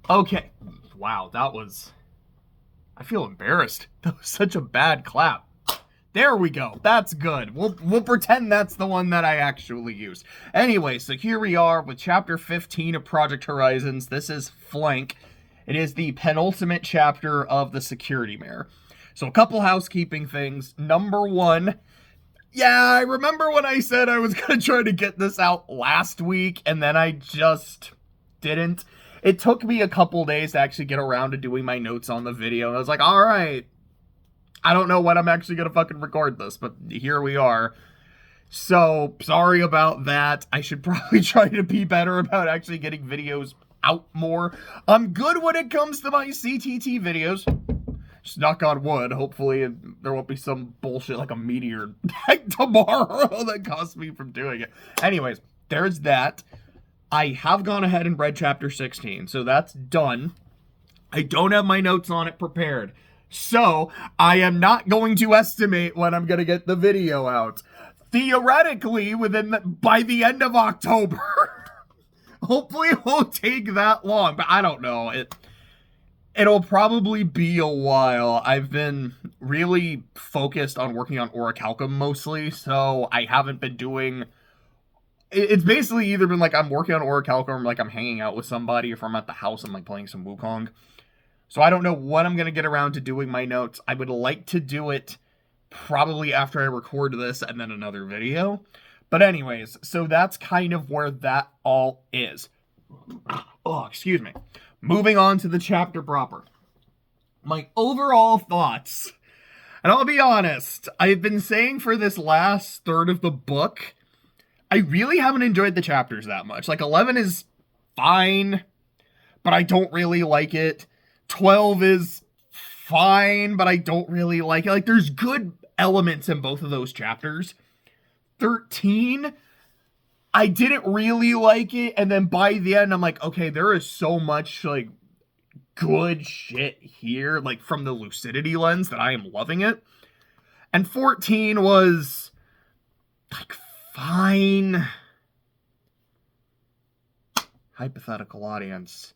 Okay. Wow, that was... I feel embarrassed. That was such a bad clap. There we go. That's good. We'll pretend that's the one that I actually used. Anyway, so here we are with chapter 15 of Project Horizons. This is Flank. It is the penultimate chapter of the security mare. So a couple housekeeping things. Number one, yeah, I remember when I said I was going to try to get this out last week, and then I just didn't. It took me a couple days to actually get around to doing my notes on the video, and I was like, alright, I don't know when I'm actually going to fucking record this, but here we are. So, sorry about that. I should probably try to be better about actually getting videos out more. I'm good when it comes to my CTT videos. Just knock on wood. Hopefully there won't be some bullshit like a meteor tomorrow that costs me from doing it. Anyways, there's that. I have gone ahead and read chapter 16, so that's done. I don't have my notes on it prepared. So, I am not going to estimate when I'm going to get the video out. Theoretically, by the end of October. Hopefully it won't take that long, but I don't know. It'll probably be a while. I've been really focused on working on Orichalcum mostly, so I haven't been doing... It's basically either been like I'm working on Orichalcum, or like I'm hanging out with somebody, if I'm at the house and like playing some Wukong. So I don't know when I'm going to get around to doing my notes. I would like to do it probably after I record this and then another video. But anyways, so that's kind of where that all is. Oh, excuse me. Moving on to the chapter proper. My overall thoughts. And I'll be honest, I've been saying for this last third of the book, I really haven't enjoyed the chapters that much. Like, 11 is fine, but I don't really like it. 12 is fine, but I don't really like it. Like, there's good elements in both of those chapters. 13, I didn't really like it, and then by the end, I'm like, okay, there is so much, like, good shit here, like, from the lucidity lens that I am loving it. And 14 was, like, fine. Hypothetical audience.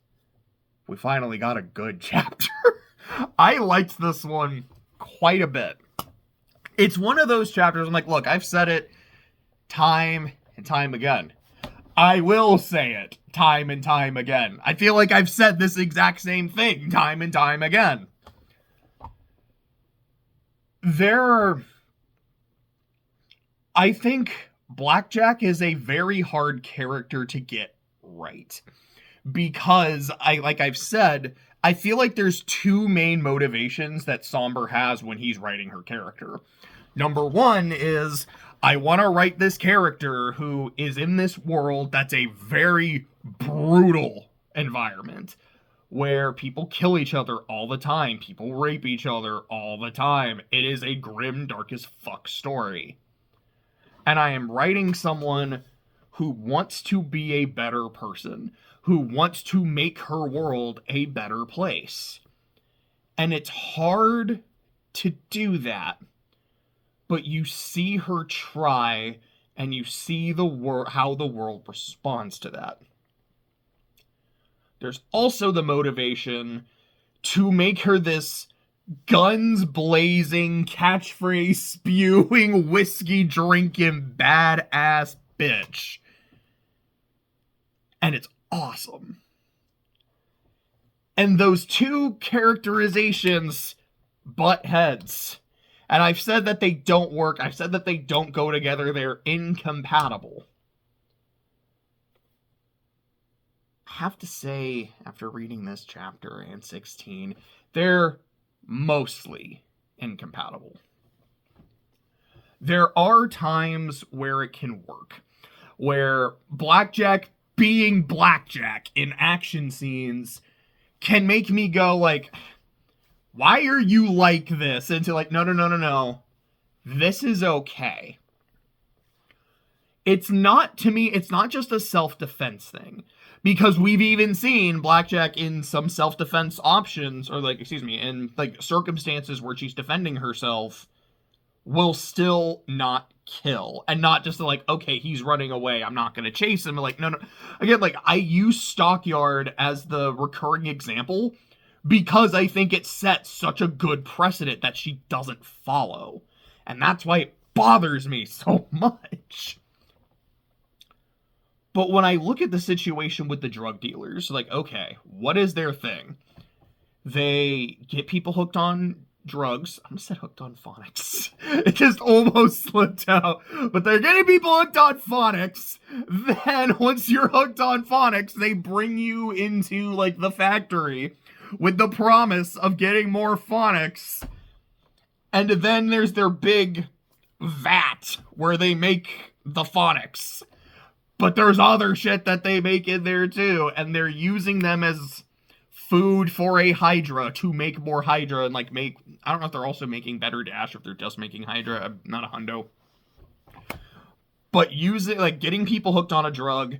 We finally got a good chapter. I liked this one quite a bit. It's one of those chapters, I'm like, look, I've said it time and time again. I will say it time and time again. I feel like I've said this exact same thing time and time again. I think Blackjack is a very hard character to get right. Because, like I've said, I feel like there's two main motivations that Somber has when he's writing her character. Number one is, I want to write this character who is in this world that's a very brutal environment, where people kill each other all the time, people rape each other all the time. It is a grim, dark as fuck story. And I am writing someone who wants to be a better person, who wants to make her world a better place. And it's hard to do that, but you see her try, and you see how the world responds to that. There's also the motivation to make her this guns blazing, catchphrase spewing, whiskey drinking, badass bitch. And it's awesome. And those two characterizations butt heads. And I've said that they don't work. I've said that they don't go together. They're incompatible. I have to say, after reading this chapter and 16, they're mostly incompatible. There are times where it can work. Where Blackjack being Blackjack in action scenes can make me go like, why are you like this? And to like, no. This is okay. It's not, to me, it's not just a self-defense thing. Because we've even seen Blackjack in some self-defense options, or like, in like circumstances where she's defending herself, will still not kill, and not just like, okay, he's running away, I'm not gonna chase him. Like, no. Again, like, I use Stockyard as the recurring example because I think it sets such a good precedent that she doesn't follow. And that's why it bothers me so much. But when I look at the situation with the drug dealers, like, okay, what is their thing? They get people hooked on drugs. I almost said hooked on phonics. It just almost slipped out. But they're getting people hooked on phonics. Then once you're hooked on phonics, they bring you into, like, the factory with the promise of getting more phonics. And then there's their big vat where they make the phonics. But there's other shit that they make in there too. And they're using them as food for a Hydra to make more Hydra and, like, make... I don't know if they're also making better Dash, if they're just making Hydra. I'm not a hundo. But using, like, getting people hooked on a drug,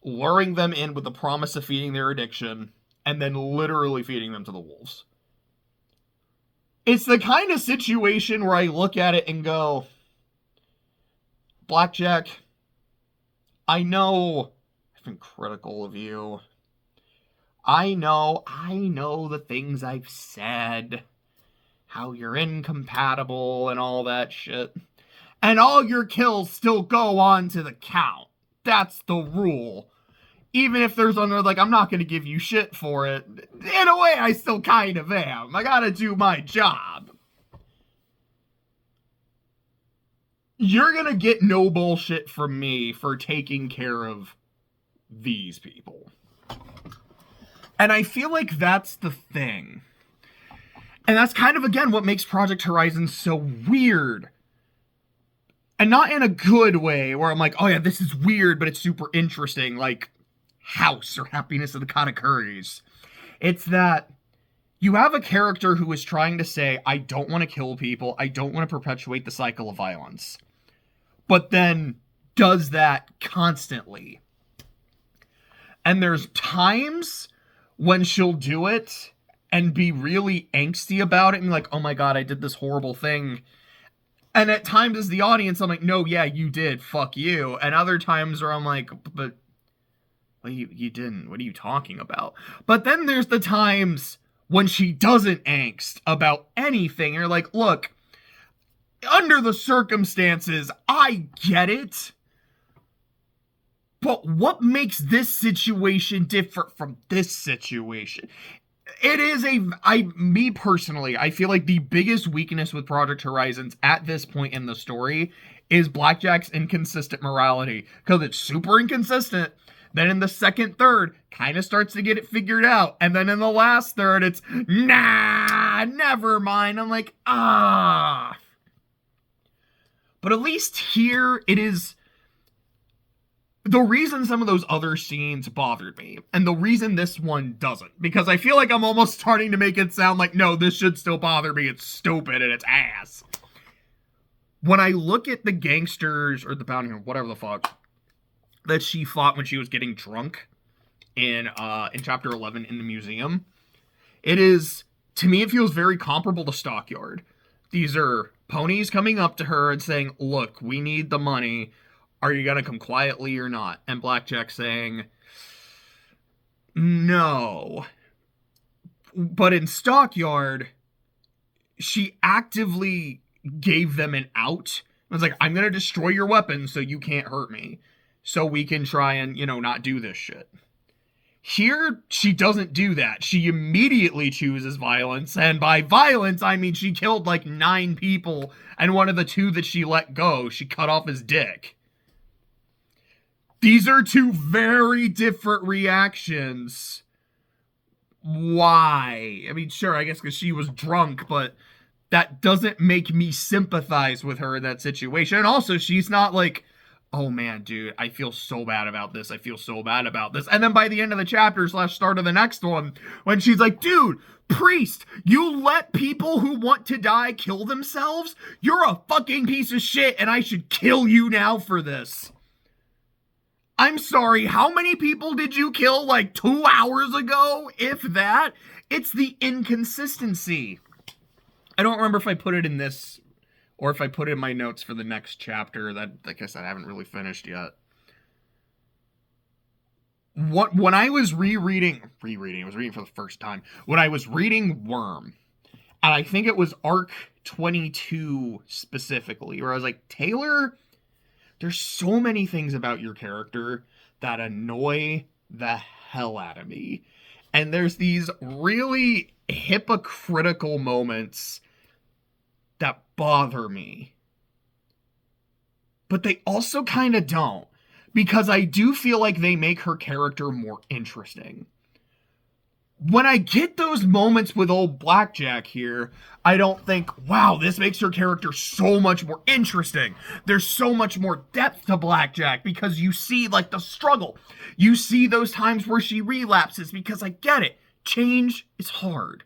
luring them in with the promise of feeding their addiction, and then literally feeding them to the wolves. It's the kind of situation where I look at it and go, Blackjack, I know I've been critical of you. I know the things I've said, how you're incompatible and all that shit. And all your kills still go on to the count. That's the rule. Even if there's another, like, I'm not going to give you shit for it. In a way, I still kind of am. I gotta do my job. You're gonna get no bullshit from me for taking care of these people. And I feel like that's the thing. And that's kind of, again, what makes Project Horizon so weird. And not in a good way, where I'm like, oh yeah, this is weird, but it's super interesting, like House or Happiness of the Katakuris. It's that you have a character who is trying to say, I don't want to kill people, I don't want to perpetuate the cycle of violence. But then does that constantly. And there's times when she'll do it and be really angsty about it and like, oh my god, I did this horrible thing. And at times as the audience, I'm like, no, yeah, you did, fuck you. And other times where I'm like, but well, you didn't, what are you talking about? But then there's the times when she doesn't angst about anything. You're like, look, under the circumstances, I get it. But what makes this situation different from this situation? It is me personally, I feel like the biggest weakness with Project Horizons at this point in the story is Blackjack's inconsistent morality. Because it's super inconsistent. Then in the second third, kind of starts to get it figured out. And then in the last third, it's, nah, never mind. I'm like, ah. But at least here, it is the reason some of those other scenes bothered me, and the reason this one doesn't, because I feel like I'm almost starting to make it sound like, no, this should still bother me, it's stupid and it's ass. When I look at the gangsters, or the bounty hunter, whatever the fuck, that she fought when she was getting drunk in chapter 11 in the museum, it is, to me, it feels very comparable to Stockyard. These are ponies coming up to her and saying, look, we need the money. Are you gonna come quietly or not? And Blackjack saying, no. But in Stockyard, she actively gave them an out. It was like, I'm gonna destroy your weapons so you can't hurt me. So we can try and, not do this shit. Here, she doesn't do that. She immediately chooses violence. And by violence, I mean she killed like 9 people. And one of the 2 that she let go, she cut off his dick. These are 2 very different reactions. Why? I mean, sure, I guess because she was drunk, but that doesn't make me sympathize with her in that situation. And also, she's not like, oh man, dude, I feel so bad about this. I feel so bad about this. And then by the end of the chapter / start of the next one, when she's like, dude, priest, you let people who want to die kill themselves? You're a fucking piece of shit, and I should kill you now for this. I'm sorry, how many people did you kill like 2 hours ago, if that? It's the inconsistency. I don't remember if I put it in this or if I put in my notes for the next chapter that, like I said, I haven't really finished yet. When I was rereading, I was reading for the first time, when I was reading Worm, and I think it was arc 22 specifically, where I was like, Taylor, there's so many things about your character that annoy the hell out of me. And there's these really hypocritical moments that bother me. But they also kind of don't. Because I do feel like they make her character more interesting. When I get those moments with old Blackjack here, I don't think, wow, this makes her character so much more interesting. There's so much more depth to Blackjack because you see, like, the struggle. You see those times where she relapses because I get it. Change is hard.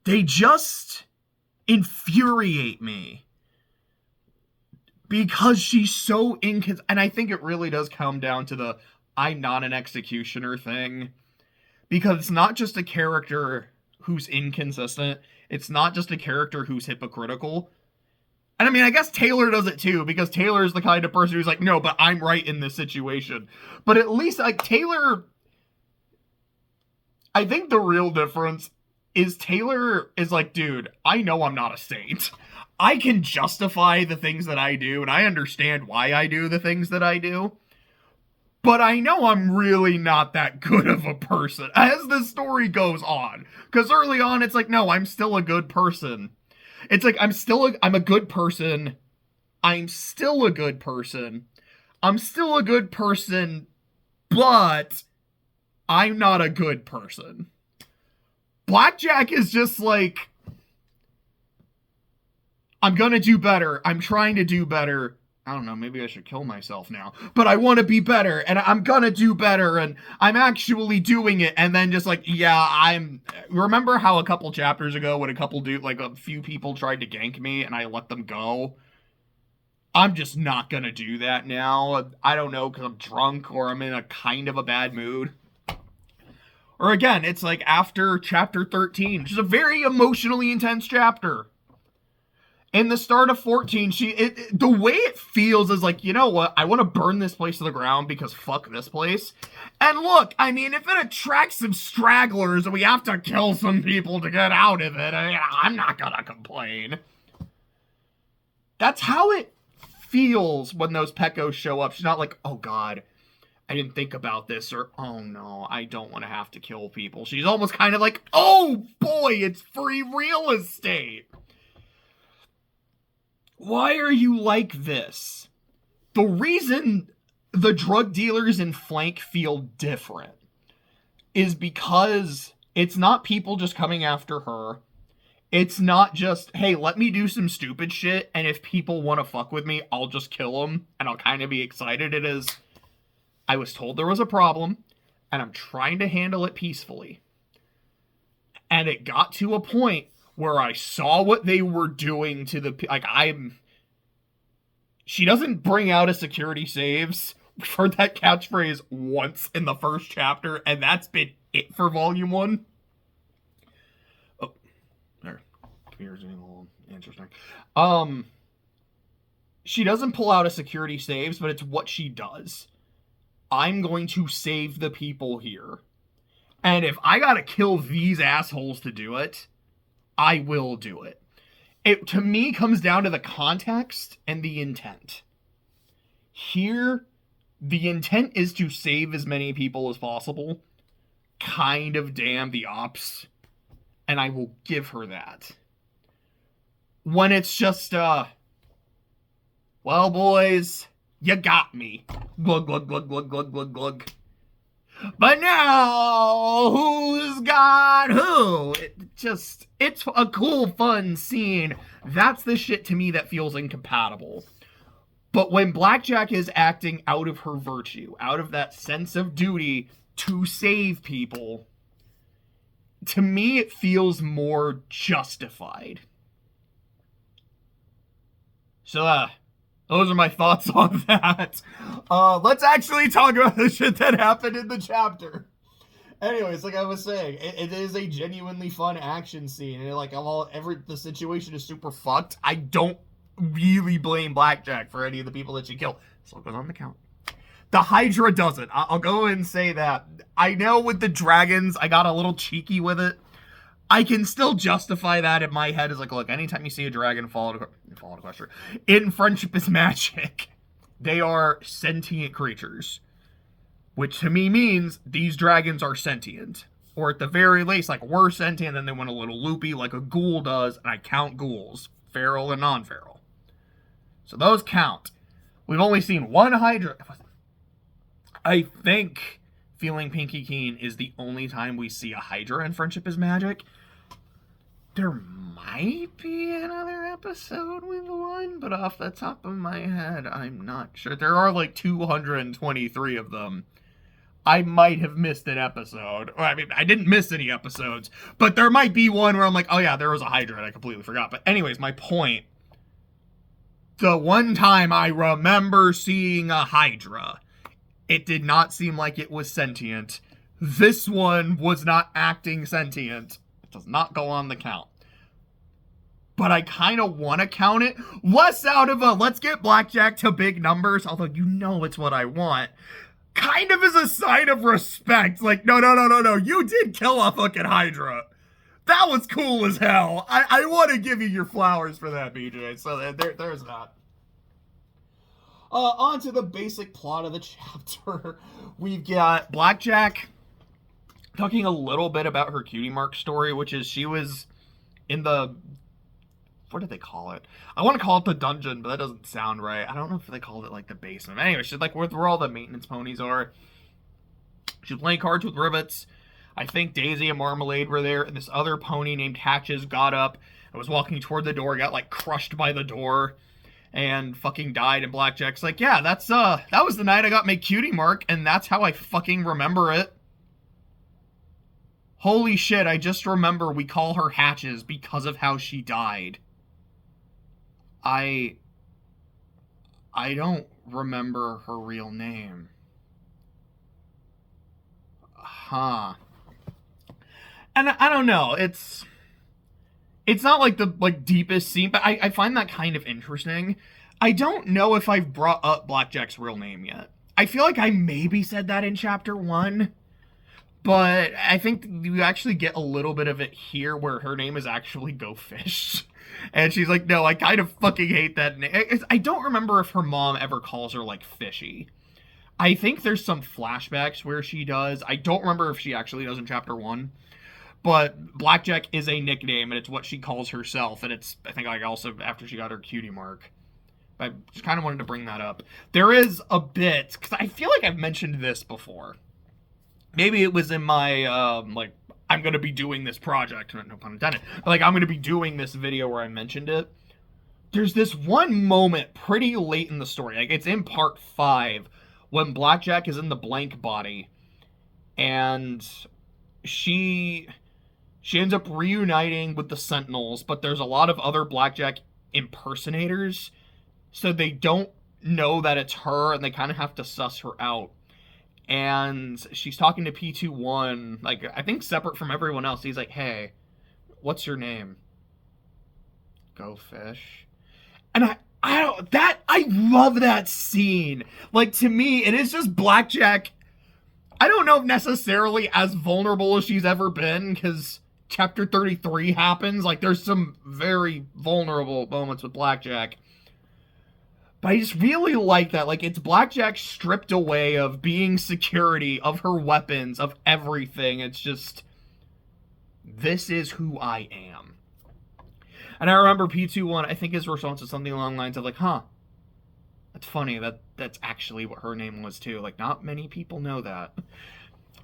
They just infuriate me. Because she's so inconsistent. And I think it really does come down to the I'm not an executioner thing. Because it's not just a character who's inconsistent. It's not just a character who's hypocritical. And I mean, I guess Taylor does it too. Because Taylor is the kind of person who's like, no, but I'm right in this situation. But at least, like, Taylor... I think the real difference is Taylor is like, dude, I know I'm not a saint. I can justify the things that I do, and I understand why I do the things that I do. But I know I'm really not that good of a person as the story goes on. Because early on, it's like, no, I'm still a good person. It's like, I'm a good person. I'm still a good person. I'm still a good person, but I'm not a good person. Blackjack is just like, I'm gonna do better. I'm trying to do better. I don't know, maybe I should kill myself now. But I want to be better, and I'm gonna do better, and I'm actually doing it. And then just like, yeah, remember how a couple chapters ago when a few people tried to gank me and I let them go? I'm just not gonna do that now. I don't know, because I'm drunk or I'm in a kind of a bad mood. Or again, it's like after chapter 13, which is a very emotionally intense chapter. In the start of 14, the way it feels is like, you know what? I want to burn this place to the ground because fuck this place. And look, I mean, if it attracts some stragglers and we have to kill some people to get out of it, I'm not gonna complain. That's how it feels when those Pecos show up. She's not like, oh god, I didn't think about this, or oh no, I don't want to have to kill people. She's almost kind of like, oh boy, it's free real estate. Why are you like this? The reason the drug dealers in Flank feel different is because it's not people just coming after her. It's not just, hey, let me do some stupid shit, and if people want to fuck with me, I'll just kill them, and I'll kind of be excited. It is, I was told there was a problem, and I'm trying to handle it peacefully. And it got to a point where I saw what they were doing to the, like, she doesn't bring out a security saves. We've heard that catchphrase once in the first chapter, and that's been it for volume 1. Oh, there. Computer's getting a little interesting. She doesn't pull out a security saves, but it's what she does. I'm going to save the people here. And if I gotta kill these assholes to do it, I will do it. It, to me, comes down to the context and the intent. Here, the intent is to save as many people as possible. Kind of damn the ops. And I will give her that. When it's just, well, boys, you got me. Glug, glug, glug, glug, glug, glug, glug. But now, who's got who? It's a cool, fun scene. That's the shit to me that feels incompatible. But when Blackjack is acting out of her virtue, out of that sense of duty to save people, to me it feels more justified. So, those are my thoughts on that. Let's actually talk about the shit that happened in the chapter. Anyways, like I was saying, it is a genuinely fun action scene, and like the situation is super fucked. I don't really blame Blackjack for any of the people that she killed. So it goes on the count. The Hydra doesn't. I'll go and say that. I know with the dragons, I got a little cheeky with it. I can still justify that in my head as like, look, anytime you see a dragon fall to question, in Friendship is Magic, they are sentient creatures. Which to me means these dragons are sentient. Or at the very least, like, we're sentient, and they went a little loopy like a ghoul does, and I count ghouls. Feral and non-feral. So those count. We've only seen one Hydra. I think Feeling Pinky Keen is the only time we see a Hydra in Friendship is Magic. There might be another episode with one, but off the top of my head, I'm not sure. There are like 223 of them. I might have missed an episode. I mean, I didn't miss any episodes, but there might be one where I'm like, oh yeah, there was a Hydra and I completely forgot. But anyways, my point, the one time I remember seeing a Hydra, it did not seem like it was sentient. This one was not acting sentient. It does not go on the count. But I kind of want to count it less out of a let's get Blackjack to big numbers, although you know it's what I want. Kind of as a sign of respect. Like, no, you did kill a fucking Hydra. That was cool as hell. I want to give you your flowers for that, BJ. So there's that. On to the basic plot of the chapter. We've got Blackjack talking a little bit about her cutie mark story, which is she was in the... What did they call it? I want to call it the dungeon, but that doesn't sound right. I don't know if they called it like the basement. Anyway, she's like where all the maintenance ponies are. She's playing cards with Rivets. I think Daisy and Marmalade were there, and this other pony named Hatches got up and was walking toward the door, got like crushed by the door, and fucking died. And Blackjack's like, yeah, that was the night I got my cutie mark, and that's how I fucking remember it. Holy shit, I just remember we call her Hatches because of how she died. I don't remember her real name. Huh. And I don't know, it's not like the deepest scene, but I find that kind of interesting. I don't know if I've brought up Blackjack's real name yet. I feel like I maybe said that in chapter 1, but I think you actually get a little bit of it here where her name is actually Go Fish. And she's like, no, I kind of fucking hate that name. I don't remember if her mom ever calls her, like, Fishy. I think there's some flashbacks where she does. I don't remember if she actually does in chapter 1. But Blackjack is a nickname, and it's what she calls herself. And it's, I think, like, also after she got her cutie mark. I just kind of wanted to bring that up. There is a bit, because I feel like I've mentioned this before. Maybe it was in my, I'm going to be doing this project, no pun intended, but like, I'm going to be doing this video where I mentioned it. There's this one moment pretty late in the story, like it's in part 5, when Blackjack is in the blank body, and she ends up reuniting with the Sentinels, but there's a lot of other Blackjack impersonators, so they don't know that it's her, and they kind of have to suss her out. And she's talking to P21, like, I think separate from everyone else. He's like, hey, what's your name? Go Fish. And I love that scene. Like, to me, it is just Blackjack. I don't know if necessarily as vulnerable as she's ever been, because chapter 33 happens. Like, there's some very vulnerable moments with Blackjack. But I just really like that. Like, it's Blackjack stripped away of being security, of her weapons, of everything. It's just, this is who I am. And I remember P21, I think his response was something along the lines of like, huh, that's funny. That's actually what her name was too. Like, not many people know that.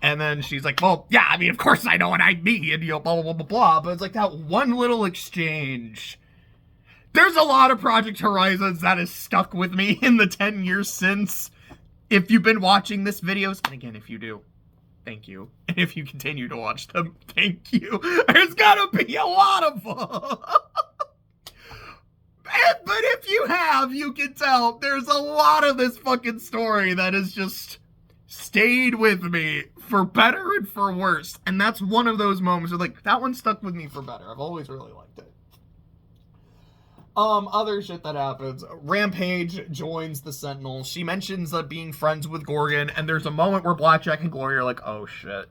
And then she's like, well, yeah, I mean, of course I know what I mean, and, you know, blah, blah, blah, blah, blah. But it's like that one little exchange. There's a lot of Project Horizons that has stuck with me in the 10 years since. If you've been watching this videos, and again, if you do, thank you. And if you continue to watch them, thank you. There's gotta be a lot of them. But if you have, you can tell there's a lot of this fucking story that has just stayed with me for better and for worse. And that's one of those moments where, like, that one stuck with me for better. I've always really liked it. Other shit that happens. Rampage joins the Sentinels. She mentions being friends with Gorgon, and there's a moment where Blackjack and Glory are like, oh shit.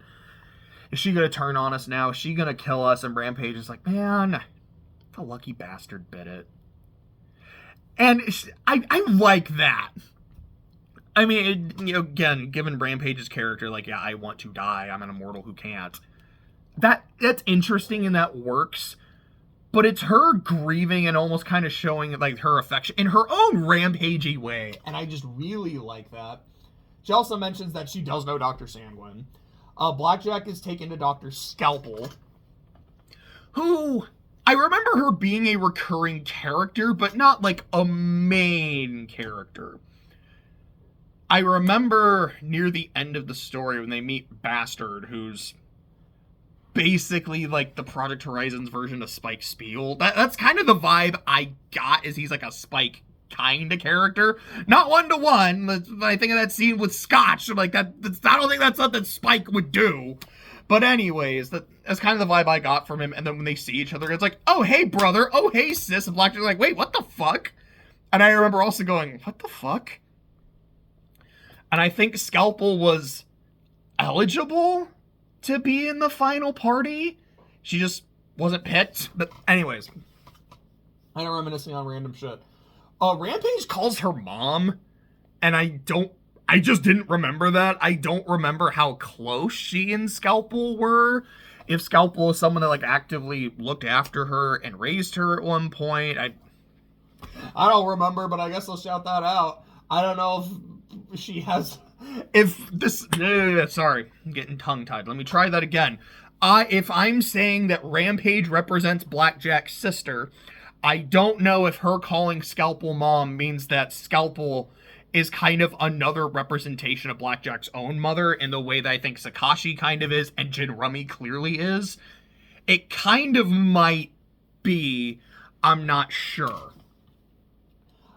Is she gonna turn on us now? Is she gonna kill us? And Rampage is like, man, the lucky bastard bit it. And I like that. I mean, you know, again, given Rampage's character, like, yeah, I want to die. I'm an immortal who can't. That's interesting and that works. But it's her grieving and almost kind of showing, like, her affection in her own rampagey way. And I just really like that. She also mentions that she does know Dr. Sanguine. Blackjack is taken to Dr. Scalpel, who, I remember her being a recurring character, but not, like, a main character. I remember near the end of the story when they meet Bastard, who's basically like the Project Horizons version of Spike Spiegel. That's kind of the vibe I got, is he's like a Spike kind of character. Not one-to-one. I think of that scene with Scotch. Like, I don't think that's something Spike would do. But anyways, that's kind of the vibe I got from him. And then when they see each other, it's like, oh, hey, brother. Oh, hey, sis. And Blackjack's like, wait, what the fuck? And I remember also going, what the fuck? And I think Scalpel was eligible to be in the final party. She just wasn't picked. But anyways, I know, reminiscing on random shit. Rampage calls her mom, and I just didn't remember that. I don't remember how close she and Scalpel were. If Scalpel was someone that, like, actively looked after her and raised her at one point. I don't remember, but I guess I'll shout that out. I don't know if she has... Sorry, I'm getting tongue-tied. Let me try that again. If I'm saying that Rampage represents Blackjack's sister, I don't know if her calling Scalpel mom means that Scalpel is kind of another representation of Blackjack's own mother in the way that I think Sakashi kind of is and Jin Rummy clearly is. It kind of might be. I'm not sure.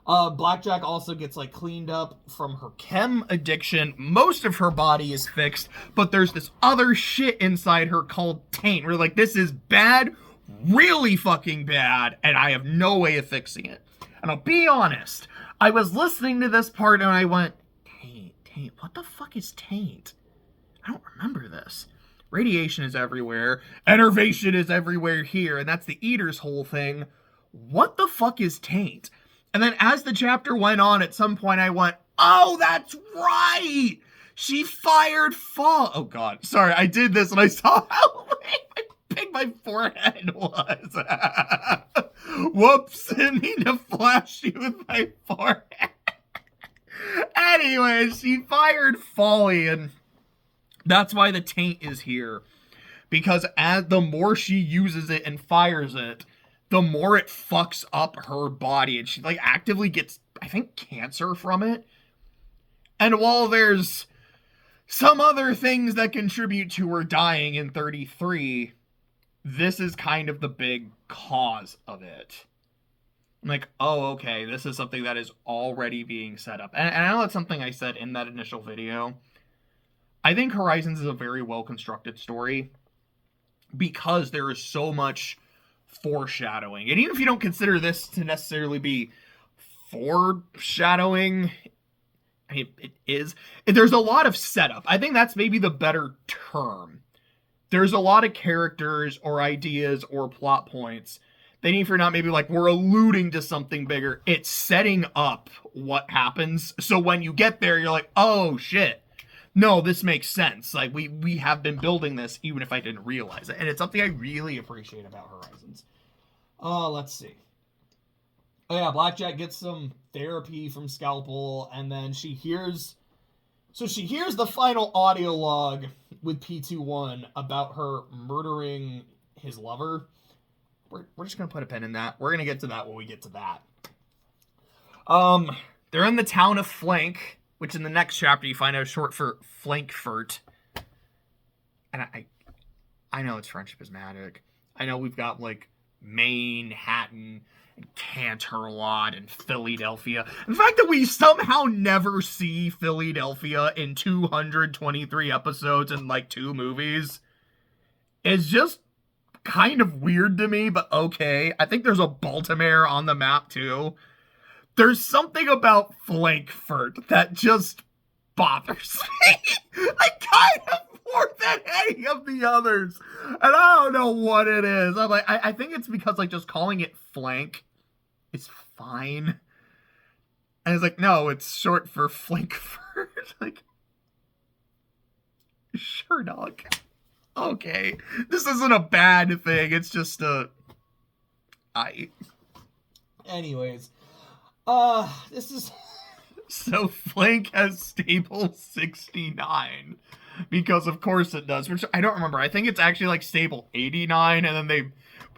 Blackjack also gets, like, cleaned up from her chem addiction. Most of her body is fixed, but there's this other shit inside her called taint. We're like, this is bad, really fucking bad, and I have no way of fixing it. And I'll be honest, I was listening to this part and I went, taint, what the fuck is taint? I don't remember this. Radiation is everywhere, enervation is everywhere here, and that's the Eater's whole thing. What the fuck is taint? And then as the chapter went on, at some point I went, oh, that's right! She fired fall. Oh, God. Sorry, I did this and I saw how big my forehead was. Whoops, didn't mean to flash you with my forehead. Anyway, she fired Folly, and that's why the taint is here. Because the more she uses it and fires it, the more it fucks up her body, and she, like, actively gets, I think, cancer from it. And while there's some other things that contribute to her dying in 33, this is kind of the big cause of it. I'm like, oh, okay, this is something that is already being set up. And I know that's something I said in that initial video. I think Horizons is a very well-constructed story because there is so much foreshadowing. And even if you don't consider this to necessarily be foreshadowing, I mean, it is. There's a lot of setup. I think that's maybe the better term. There's a lot of characters or ideas or plot points. They need for not maybe like we're alluding to something bigger. It's setting up what happens. So when you get there, you're like, oh shit. No, this makes sense. Like, we have been building this, even if I didn't realize it. And it's something I really appreciate about Horizons. Let's see. Oh, yeah, Blackjack gets some therapy from Scalpel, and then she hears... So she hears the final audio log with P21 about her murdering his lover. We're just going to put a pin in that. We're going to get to that when we get to that. They're in the town of Flank, which in the next chapter you find out is short for Flankfurt. And I know it's friendship is magic. I know we've got, like, Manhattan and Canterlot and Philadelphia. And the fact that we somehow never see Philadelphia in 223 episodes and like 2 movies is just kind of weird to me, but okay. I think there's a Baltimore on the map too. There's something about Frankfurt that just bothers me. Like, kind of more than any of the others. And I don't know what it is. I'm like, I think it's because, like, just calling it flank is fine. And it's like, no, it's short for Frankfurt. Like, sure, dog. Okay. This isn't a bad thing. It's just Anyways. This is... So flank has stable 69. Because of course it does. Which I don't remember. I think it's actually like stable 89. And then they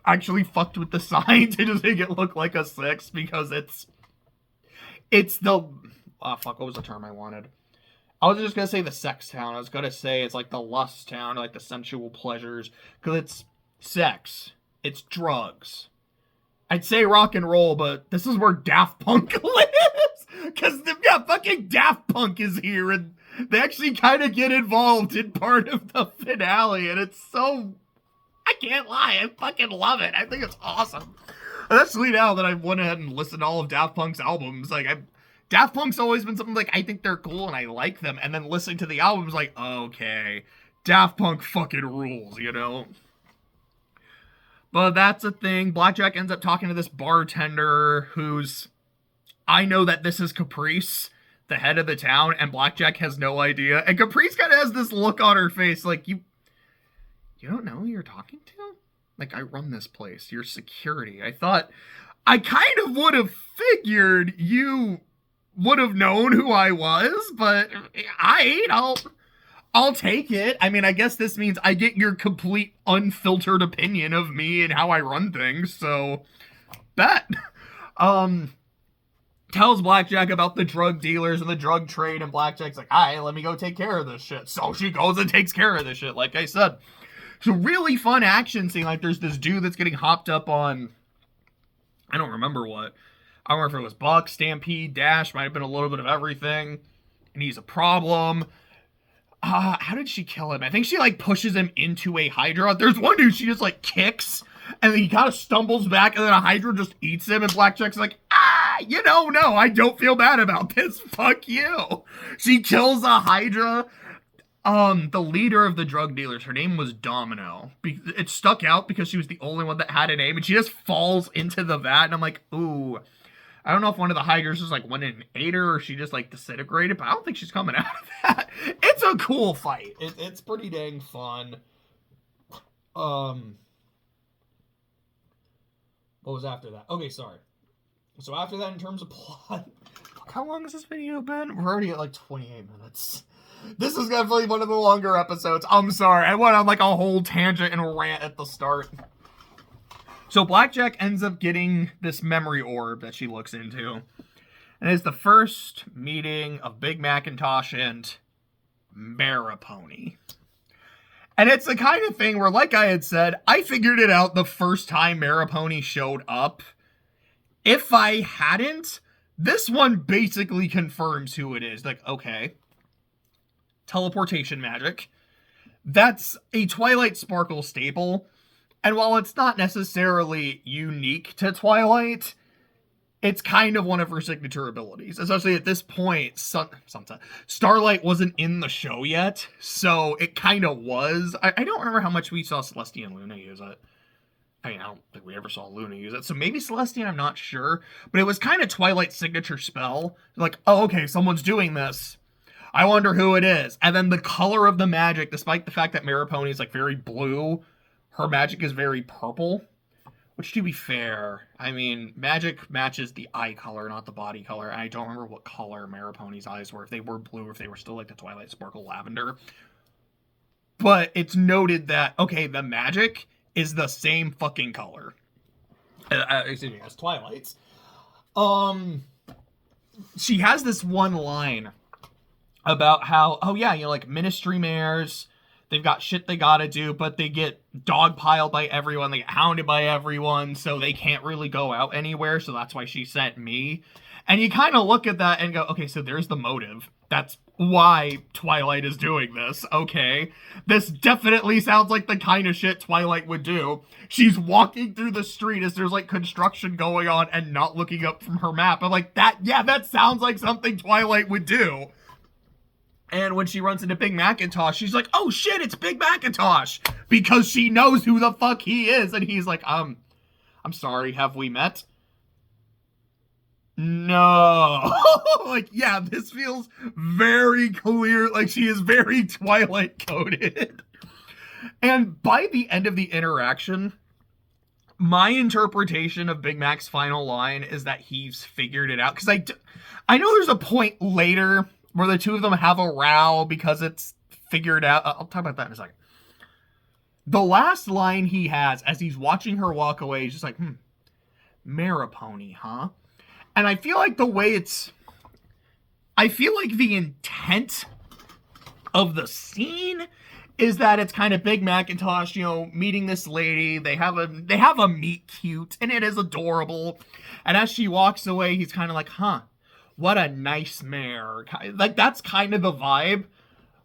actually fucked with the sign to just make it look like a 6. Because it's the... Oh, fuck. What was the term I wanted? I was just going to say the sex town. I was going to say it's like the lust town. Like the sensual pleasures. Because it's sex. It's drugs. I'd say rock and roll, but this is where Daft Punk lives. Because, yeah, fucking Daft Punk is here, and they actually kind of get involved in part of the finale, and it's so... I can't lie, I fucking love it. I think it's awesome. Especially now that I've went ahead and listened to all of Daft Punk's albums, like, Daft Punk's always been something like, I think they're cool and I like them, and then listening to the albums, like, okay, Daft Punk fucking rules, you know? But that's a thing. Blackjack ends up talking to this bartender who's... I know that this is Caprice, the head of the town, and Blackjack has no idea. And Caprice kind of has this look on her face like, you don't know who you're talking to? Like, I run this place. You're security. I kind of would have figured you would have known who I was, but I'll take it. I mean, I guess this means I get your complete unfiltered opinion of me and how I run things, so bet. Tells Blackjack about the drug dealers and the drug trade, and Blackjack's like, alright, let me go take care of this shit. So she goes and takes care of this shit, like I said. So really fun action scene. Like, there's this dude that's getting hopped up on, I don't remember what. I don't remember if it was Buck, Stampede, Dash, might have been a little bit of everything. And he's a problem. How did she kill him? I think she, like, pushes him into a Hydra. There's one dude she just, like, kicks, and then he kind of stumbles back, and then a Hydra just eats him, and Blackjack's like, no, I don't feel bad about this. Fuck you. She kills a Hydra. The leader of the drug dealers, her name was Domino. It stuck out because she was the only one that had a name, and she just falls into the vat, and I'm like, ooh. I don't know if one of the Hydras just, like, went and ate her, or she just, like, disintegrated, but I don't think she's coming out of that. It's a cool fight. It's pretty dang fun. What was after that? Okay, sorry. So after that, in terms of plot, how long has this video been? We're already at, like, 28 minutes. This is definitely one of the longer episodes. I'm sorry. I went on, like, a whole tangent and rant at the start. So Blackjack ends up getting this memory orb that she looks into. And it's the first meeting of Big Macintosh and Maripony. And it's the kind of thing where, like I had said, I figured it out the first time Maripony showed up. If I hadn't, this one basically confirms who it is. Like, okay, teleportation magic. That's a Twilight Sparkle staple. And while it's not necessarily unique to Twilight, it's kind of one of her signature abilities. Especially at this point, Starlight wasn't in the show yet, so it kind of was. I don't remember how much we saw Celestia and Luna use it. I mean, I don't think we ever saw Luna use it. So maybe Celestia, I'm not sure. But it was kind of Twilight's signature spell. Like, oh, okay, someone's doing this. I wonder who it is. And then the color of the magic, despite the fact that Maripony is, like, very blue, her magic is very purple, which, to be fair, I mean, magic matches the eye color, not the body color. I don't remember what color Maripony's eyes were, if they were blue or if they were still like the Twilight Sparkle lavender. But it's noted that, okay, the magic is the same fucking color. Excuse me, as Twilight's. She has this one line about how, oh yeah, you know, like, ministry mares, they've got shit they gotta do, but they get dogpiled by everyone, they get hounded by everyone, so they can't really go out anywhere, so that's why she sent me. And you kind of look at that and go, okay, so there's the motive. That's why Twilight is doing this. Okay. This definitely sounds like the kind of shit Twilight would do. She's walking through the street as there's like construction going on and not looking up from her map. I'm like, that sounds like something Twilight would do. And when she runs into Big Macintosh, she's like, oh shit, it's Big Macintosh. Because she knows who the fuck he is. And he's like, I'm sorry, have we met? No. Like, yeah, this feels very clear. Like, she is very Twilight coded. And by the end of the interaction, my interpretation of Big Mac's final line is that he's figured it out. Because I know there's a point later where the two of them have a row because it's figured out. I'll talk about that in a second. The last line he has as he's watching her walk away is just like, Maripony, huh? And I feel like I feel like the intent of the scene is that it's kind of Big Macintosh, meeting this lady. They have a meet cute, and it is adorable. And as she walks away, he's kind of like, what a nice mare. Like, that's kind of the vibe.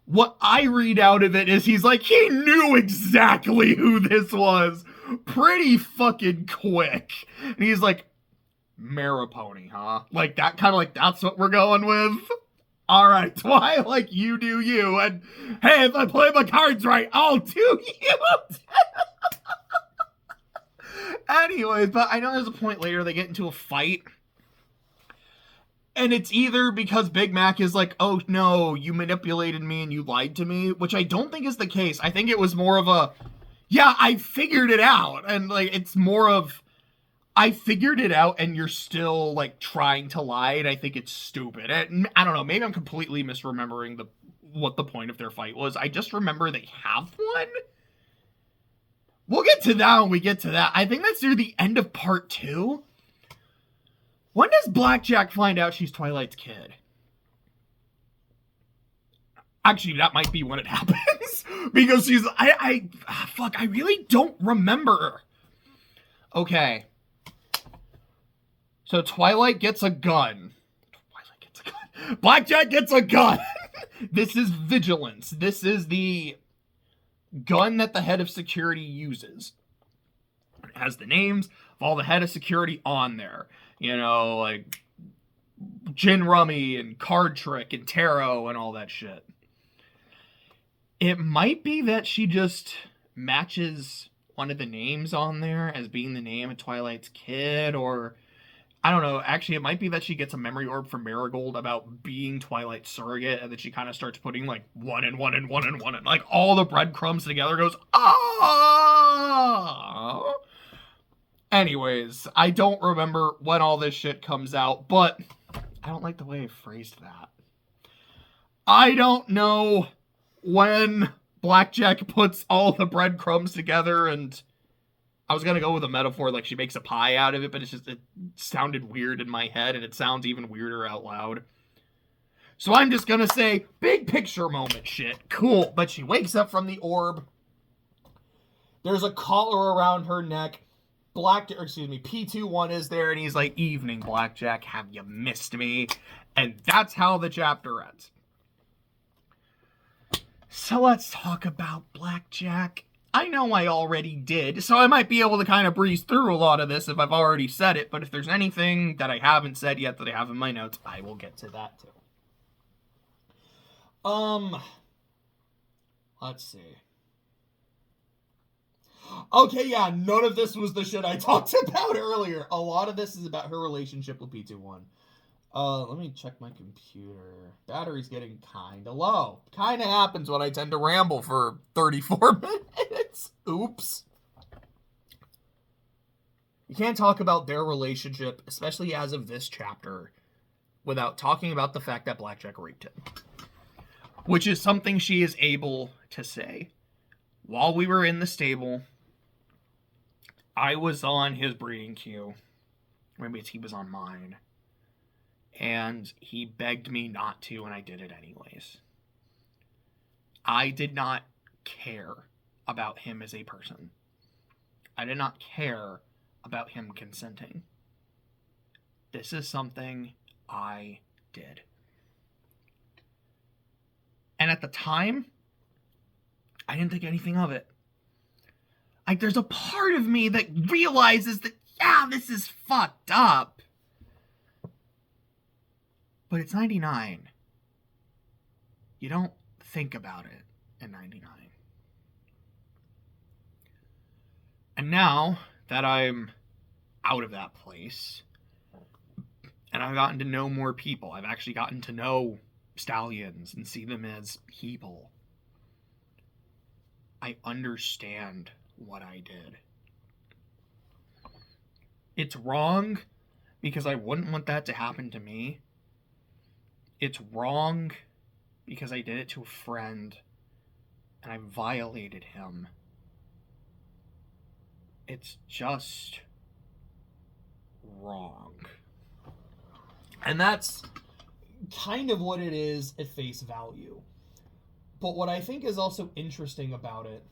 What I read out of it is he's like, he knew exactly who this was pretty fucking quick. And he's like, Maripony, huh? Like, that kind of like, that's what we're going with? Alright, Twilight, you do you. And, hey, if I play my cards right, I'll do you. Anyways, but I know there's a point later they get into a fight. And it's either because Big Mac is like, oh no, you manipulated me and you lied to me, which I don't think is the case. I think it was more of a, yeah, I figured it out. And like, it's more of, I figured it out and you're still like trying to lie, and I think it's stupid. And I don't know, maybe I'm completely misremembering what the point of their fight was. I just remember they have one. We'll get to that when we get to that. I think that's near the end of part 2. When does Blackjack find out she's Twilight's kid? Actually, that might be when it happens. Because she's, I really don't remember. Okay. So Twilight gets a gun. Blackjack gets a gun. This is vigilance. This is the gun that the head of security uses. It has the names of all the head of security on there. Like Gin Rummy and Card Trick and Tarot and all that shit. It might be that she just matches one of the names on there as being the name of Twilight's kid, or I don't know. Actually, it might be that she gets a memory orb from Marigold about being Twilight's surrogate, and then she kind of starts putting like one and one and one and one, and like all the breadcrumbs together goes, ah. Anyways, I don't remember when all this shit comes out, but I don't like the way I phrased that. I don't know when Blackjack puts all the breadcrumbs together, and I was gonna go with a metaphor like she makes a pie out of it, but it sounded weird in my head, and it sounds even weirder out loud. So I'm just gonna say, big picture moment shit. Cool. But she wakes up from the orb. There's a collar around her neck. P21 is there, and he's like, evening, Blackjack, have you missed me? And that's how the chapter ends. So let's talk about Blackjack. I know I already did, so I might be able to kind of breeze through a lot of this if I've already said it, but if there's anything that I haven't said yet that I have in my notes, I will get to that too. Let's see. Okay, yeah, none of this was the shit I talked about earlier. A lot of this is about her relationship with P21. Let me check my computer. Battery's getting kinda low. Kinda happens when I tend to ramble for 34 minutes. Oops. You can't talk about their relationship, especially as of this chapter, without talking about the fact that Blackjack raped him. Which is something she is able to say. While we were in the stable, I was on his breeding queue. Maybe he was on mine. And he begged me not to, and I did it anyways. I did not care about him as a person. I did not care about him consenting. This is something I did. And at the time, I didn't think anything of it. Like, there's a part of me that realizes that, yeah, this is fucked up. But it's 99. You don't think about it in 99. And now that I'm out of that place, and I've gotten to know more people, I've actually gotten to know stallions and see them as people, I understand what I did. It's wrong because I wouldn't want that to happen to me. It's wrong because I did it to a friend and I violated him. It's just wrong. And that's kind of what it is at face value. But what I think is also interesting about it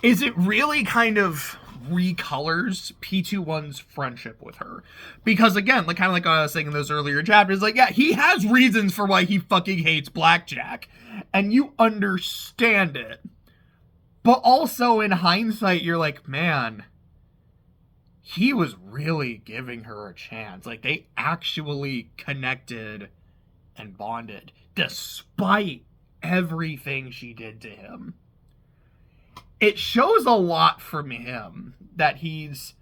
is it really kind of recolors P21's friendship with her. Because again, like kind of like I was saying in those earlier chapters, like, yeah, he has reasons for why he fucking hates Blackjack. And you understand it. But also in hindsight, you're like, man, he was really giving her a chance. Like, they actually connected and bonded despite everything she did to him. It shows a lot from him that he's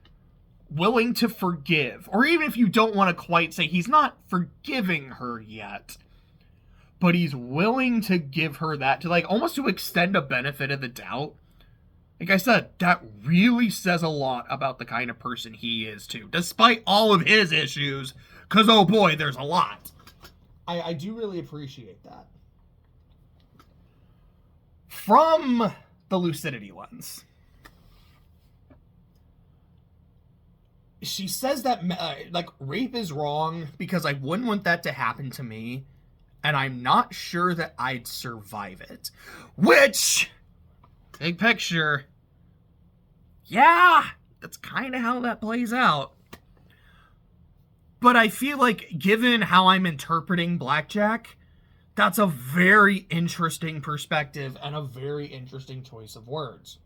willing to forgive. Or even if you don't want to quite say he's not forgiving her yet, but he's willing to give her that, to like almost to extend a benefit of the doubt. Like I said, that really says a lot about the kind of person he is too, despite all of his issues, because oh boy, there's a lot. I do really appreciate that. From the lucidity lens, she says that like rape is wrong because I wouldn't want that to happen to me, and I'm not sure that I'd survive it. Which, big picture, yeah, that's kind of how that plays out. But I feel like, given how I'm interpreting Blackjack, that's a very interesting perspective and a very interesting choice of words.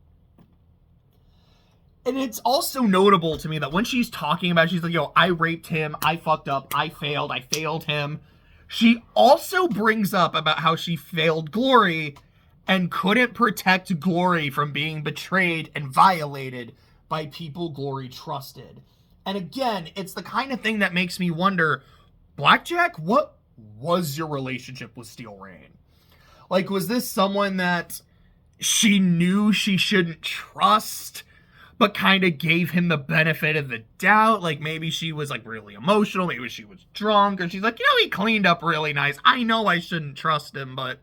And it's also notable to me that when she's talking about, she's like, yo, I raped him, I fucked up, I failed him. She also brings up about how she failed Glory and couldn't protect Glory from being betrayed and violated by people Glory trusted. And again, it's the kind of thing that makes me wonder, Blackjack, what was your relationship with Steel Rain? Like, was this someone that she knew she shouldn't trust, but kind of gave him the benefit of the doubt? Like, maybe she was, like, really emotional, maybe she was drunk, or she's like, you know, he cleaned up really nice. I know I shouldn't trust him, but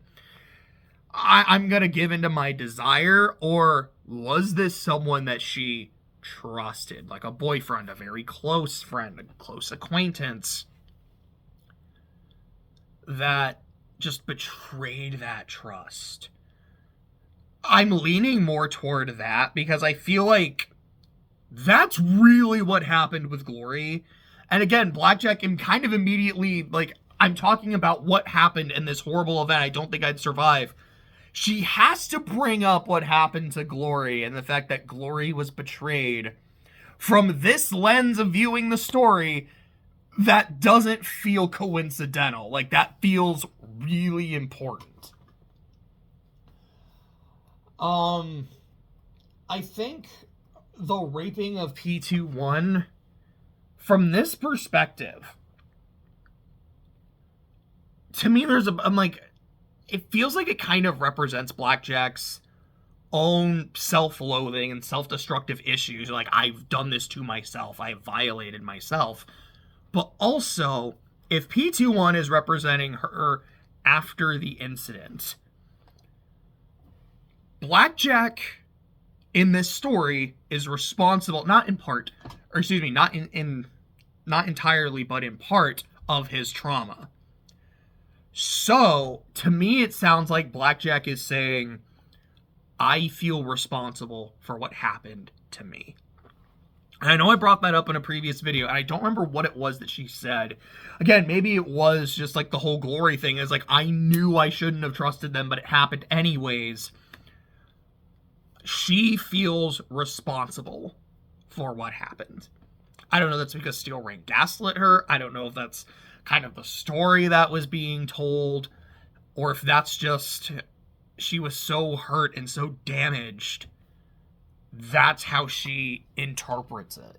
I'm gonna give into my desire. Or was this someone that she trusted, like a boyfriend, a very close friend, a close acquaintance, that just betrayed that trust? I'm leaning more toward that because I feel like that's really what happened with Glory. And again, Blackjack, am kind of immediately, like, I'm talking about what happened in this horrible event I don't think I'd survive. She has to bring up what happened to Glory and the fact that Glory was betrayed from this lens of viewing the story that doesn't feel coincidental. Like, that feels really important. I think the raping of P21, from this perspective, to me, I'm like, it feels like it kind of represents Blackjack's own self-loathing and self-destructive issues. Like, I've done this to myself. I have violated myself. But also, if P21 is representing her after the incident, Blackjack in this story is responsible, not entirely, but in part of his trauma. So, to me, it sounds like Blackjack is saying, I feel responsible for what happened to me. And I know I brought that up in a previous video, and I don't remember what it was that she said. Again, maybe it was just like the whole Glory thing is like, I knew I shouldn't have trusted them, but it happened anyways. She feels responsible for what happened. I don't know if that's because Steel Rain gaslit her. I don't know if that's kind of the story that was being told, or if that's just she was so hurt and so damaged. That's how she interprets it.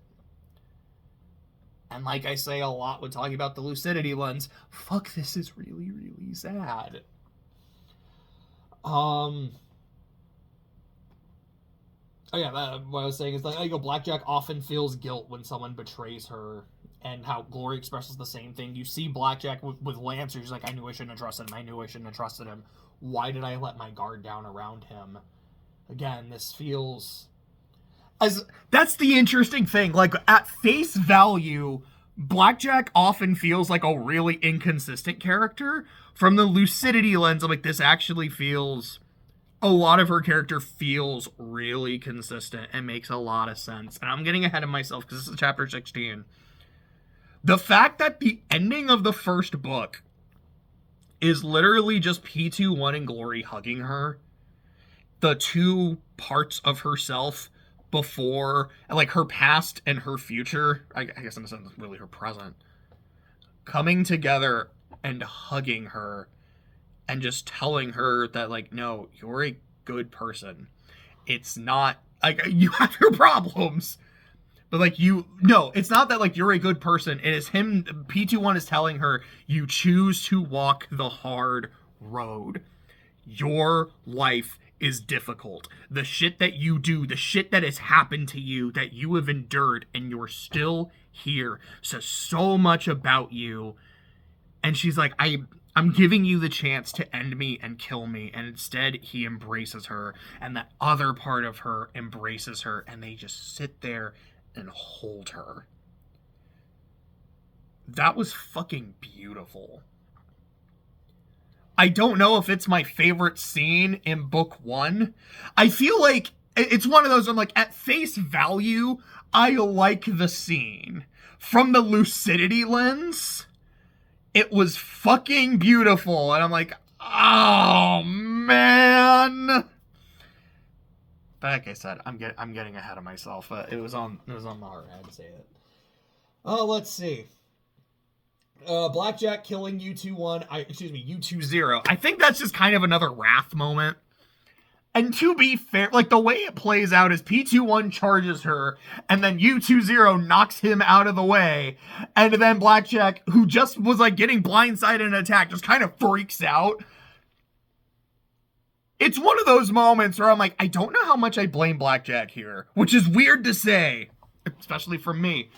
And like I say a lot when talking about the lucidity lens, fuck, this is really, really sad. Oh yeah, what I was saying is like, Blackjack often feels guilt when someone betrays her, and how Glory expresses the same thing. You see Blackjack with Lancer, she's like, I knew I shouldn't have trusted him, I knew I shouldn't have trusted him. Why did I let my guard down around him? Again, this feels... That's the interesting thing. Like, at face value, Blackjack often feels like a really inconsistent character. From the lucidity lens, I'm like, this actually feels... A lot of her character feels really consistent and makes a lot of sense. And I'm getting ahead of myself because this is chapter 16. The fact that the ending of the first book is literally just P21 and Glory hugging her. The two parts of herself before, like her past and her future, I guess in a sense, really her present, coming together and hugging her and just telling her that, like, no, you're a good person. It's not, like, you have your problems, but, like, no, it's not that, like, you're a good person. It is him, P21 is telling her, you choose to walk the hard road. Your life is difficult. The shit that you do, the shit that has happened to you, that you have endured, and you're still here, says so much about you. And she's like, I'm giving you the chance to end me and kill me. And instead, he embraces her, and that other part of her embraces her, and they just sit there and hold her. That was fucking beautiful. I don't know if it's my favorite scene in book 1. I feel like it's one of those, I'm like, at face value, I like the scene. From the lucidity lens, it was fucking beautiful. And I'm like, oh, man. But like I said, I'm getting ahead of myself. It was on the heart. I had to say it. Oh, let's see. Blackjack killing U21, U20. I think that's just kind of another wrath moment. And to be fair, like, the way it plays out is P21 charges her, and then U20 knocks him out of the way, and then Blackjack, who just was, like, getting blindsided and attacked, just kind of freaks out. It's one of those moments where I'm like, I don't know how much I blame Blackjack here, which is weird to say, especially from me.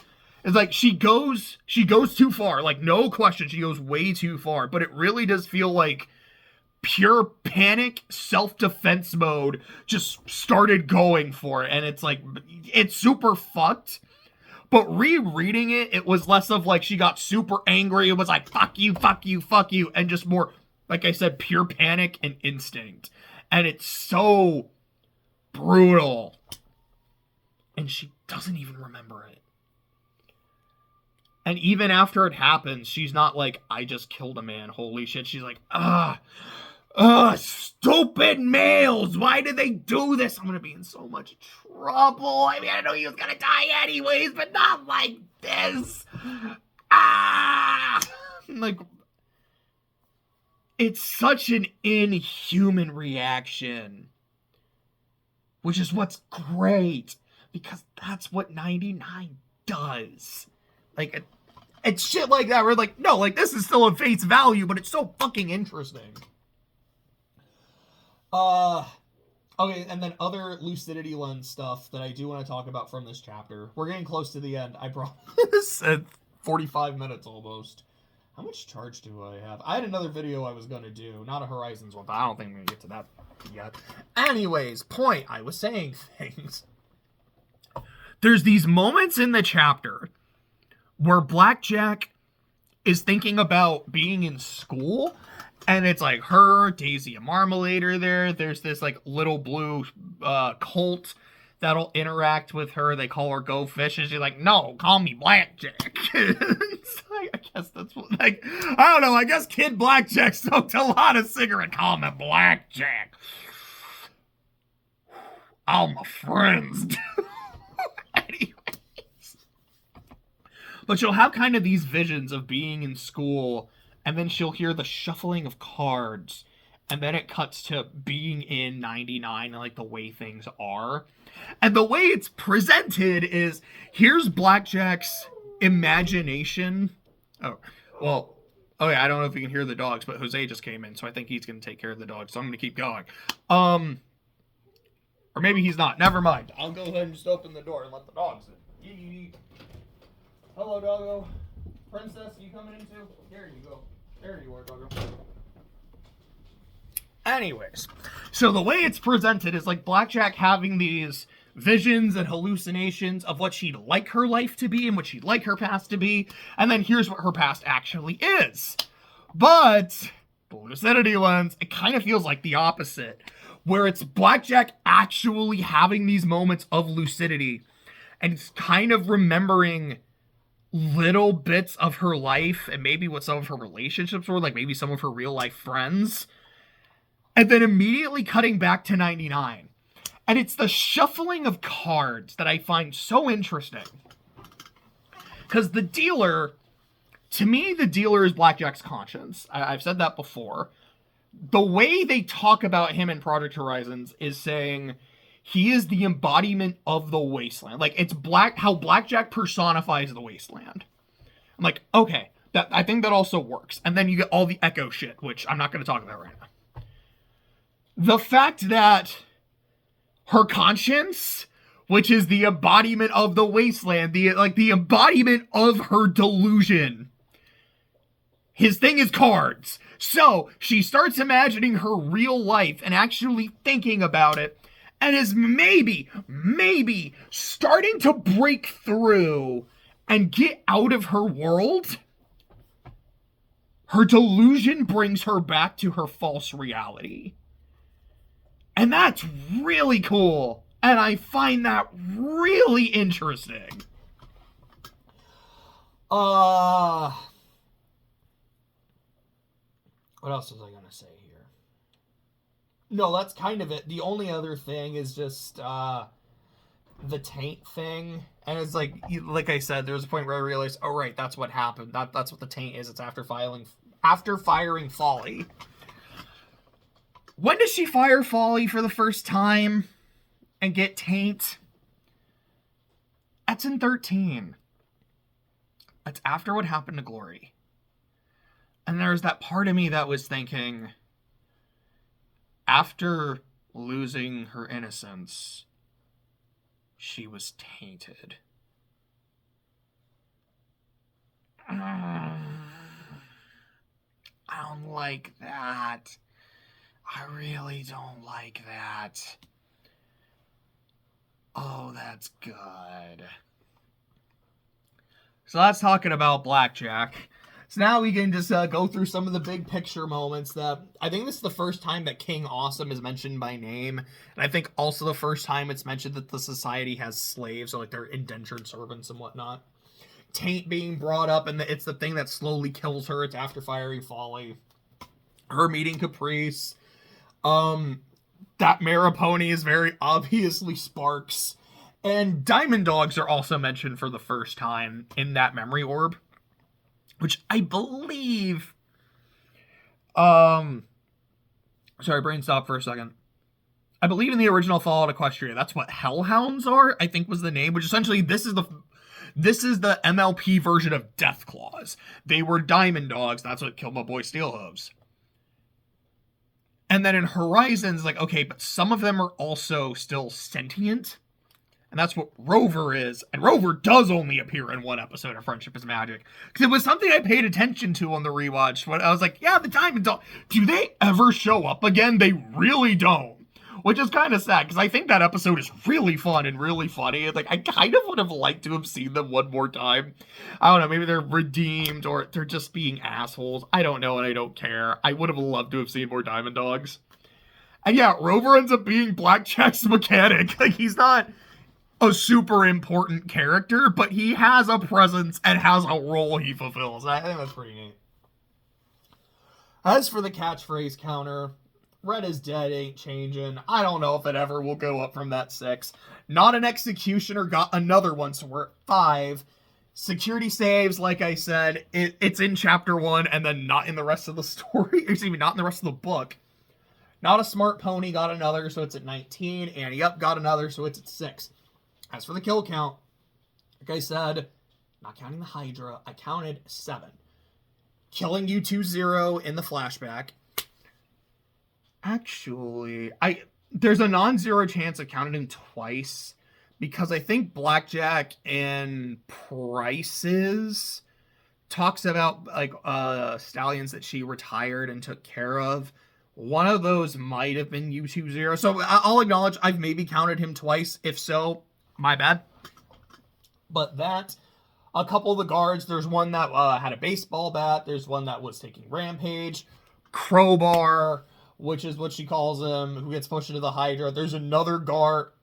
It's like, she goes too far. Like, no question, she goes way too far. But it really does feel like pure panic, self-defense mode just started going for it. And it's like, it's super fucked. But rereading it, it was less of like she got super angry. It was like, fuck you, fuck you, fuck you. And just more, like I said, pure panic and instinct. And it's so brutal. And she doesn't even remember it. And even after it happens, she's not like, I just killed a man, holy shit. She's like, stupid males. Why did they do this? I'm going to be in so much trouble. I mean, I know he was going to die anyways, but not like this. Like, it's such an inhuman reaction. Which is what's great. Because that's what 99 does. Like, it's shit like that where, like, no, like, this is still a face value, but it's so fucking interesting. Okay, and then other lucidity lens stuff that I do want to talk about from this chapter. We're getting close to the end, I promise. At 45 minutes almost. How much charge do I have? I had another video I was going to do, not a Horizons one, but I don't think I'm going to get to that yet. Anyways, point, I was saying things. There's these moments in the chapter where Blackjack is thinking about being in school, And it's like her, Daisy and Marmalade are there. There's this like little blue cult that'll interact with her. They call her Go Fish, and she's like, no, call me Blackjack. It's like, I guess that's what, like, I don't know. I guess Kid Blackjack smoked a lot of cigarette. Call me Blackjack. All my friends. Anyways. But she'll have kind of these visions of being in school, and then she'll hear the shuffling of cards, and then it cuts to being in 99 and like the way things are. And the way it's presented is, here's Blackjack's imagination. Oh, well, okay, I don't know if you can hear the dogs, but Jose just came in, so I think he's going to take care of the dogs, so I'm going to keep going. Or maybe he's not. Never mind. I'll go ahead and just open the door and let the dogs in. Hello, doggo. Princess, you coming in too? There you go. There you are, doggo. Anyways, so the way it's presented is like Blackjack having these visions and hallucinations of what she'd like her life to be and what she'd like her past to be, and then here's what her past actually is. But the lucidity lens, it kind of feels like the opposite, where it's Blackjack actually having these moments of lucidity, and it's kind of remembering little bits of her life and maybe what some of her relationships were, like maybe some of her real life friends, and then immediately cutting back to 99. And it's the shuffling of cards that I find so interesting. Because the dealer, to me, the dealer is Blackjack's conscience. I've said that before. The way they talk about him in Project Horizons is saying he is the embodiment of the wasteland. Like, it's how Blackjack personifies the wasteland. I'm like, okay, I think that also works. And then you get all the Echo shit, which I'm not going to talk about right now. The fact that her conscience, which is the embodiment of the wasteland, the embodiment of her delusion. His thing is cards. So she starts imagining her real life and actually thinking about it, and is maybe starting to break through and get out of her world. Her delusion brings her back to her false reality. And that's really cool. And I find that really interesting. What else was I going to say here? No, that's kind of it. The only other thing is just the taint thing. And it's like I said, there was a point where I realized, oh, right, that's what happened. That's what the taint is. It's after firing Folly. When does she fire Folly for the first time and get taint? That's in 13. That's after what happened to Glory. And there's that part of me that was thinking, after losing her innocence, she was tainted. I don't like that. I really don't like that. Oh, that's good. So that's talking about Blackjack. So now we can just go through some of the big picture moments that I think this is the first time that King Awesome is mentioned by name. And I think also the first time it's mentioned that the society has slaves, or like they're indentured servants and whatnot. Taint being brought up, and it's the thing that slowly kills her. It's after firing Folly. Her meeting Caprice. That Maripony is very obviously Sparks. And Diamond Dogs are also mentioned for the first time in that memory orb. Which I believe... Sorry, brain stop for a second. I believe in the original Fallout Equestria, that's what Hellhounds are, I think was the name. Which essentially, this is the MLP version of Deathclaws. They were Diamond Dogs, that's what killed my boy Steelhooves. And then in Horizons, like, okay, but some of them are also still sentient. And that's what Rover is. And Rover does only appear in one episode of Friendship is Magic. Because it was something I paid attention to on the rewatch. When I was like, yeah, the Diamond Dog. Do they ever show up again? They really don't. which is kind of sad, because I think that episode is really fun and really funny. Like, I kind of would have liked to have seen them one more time. I don't know, maybe they're redeemed, or they're just being assholes. I don't know, and I don't care. I would have loved to have seen more Diamond Dogs. And yeah, Rover ends up being Blackjack's mechanic. Like, he's not a super important character, but he has a presence and has a role he fulfills. I think that's pretty neat. As for the catchphrase counter, Red is dead ain't changing. I don't know if it ever will go up from that 6. Not an Executioner got another one, so we're at 5. Security saves, like I said, it's in chapter 1 and then not in the rest of the story. Excuse me, not in the rest of the book. Not a Smart Pony got another, so it's at 19. Annie Up got another, so it's at 6. As for the kill count, like I said, not counting the Hydra, I counted 7. Killing U2-0 in the flashback. Actually, there's a non-zero chance of counting him twice, because I think Blackjack and Prices talks about, like, stallions that she retired and took care of. One of those might have been U2-0. So I'll acknowledge I've maybe counted him twice. If so, my bad. But that, a couple of the guards, there's one that had a baseball bat. There's one that was taking Rampage. Crowbar, which is what she calls him, who gets pushed into the Hydra. There's another guard.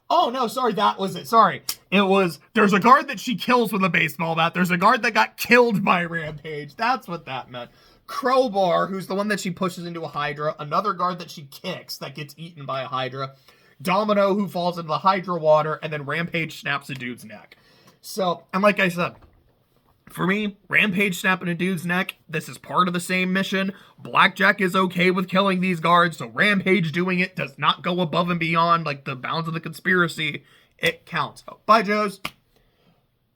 Oh, no, sorry, that was it. Sorry. It was, there's a guard that she kills with a baseball bat. There's a guard that got killed by Rampage. That's what that meant. Crowbar, who's the one that she pushes into a Hydra. Another guard that she kicks that gets eaten by a Hydra. Domino, who falls into the Hydra water. And then Rampage snaps a dude's neck. So, and like I said, for me, Rampage snapping a dude's neck, this is part of the same mission. Blackjack is okay with killing these guards, so Rampage doing it does not go above and beyond, like, the bounds of the conspiracy. It counts. Oh, bye, Joes.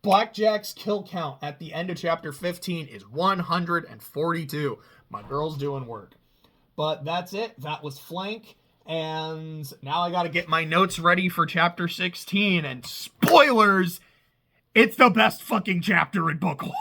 Blackjack's kill count at the end of chapter 15 is 142. My girl's doing work. But that's it. That was Flank. And now I gotta get my notes ready for chapter 16. And spoilers, it's the best fucking chapter in book 1.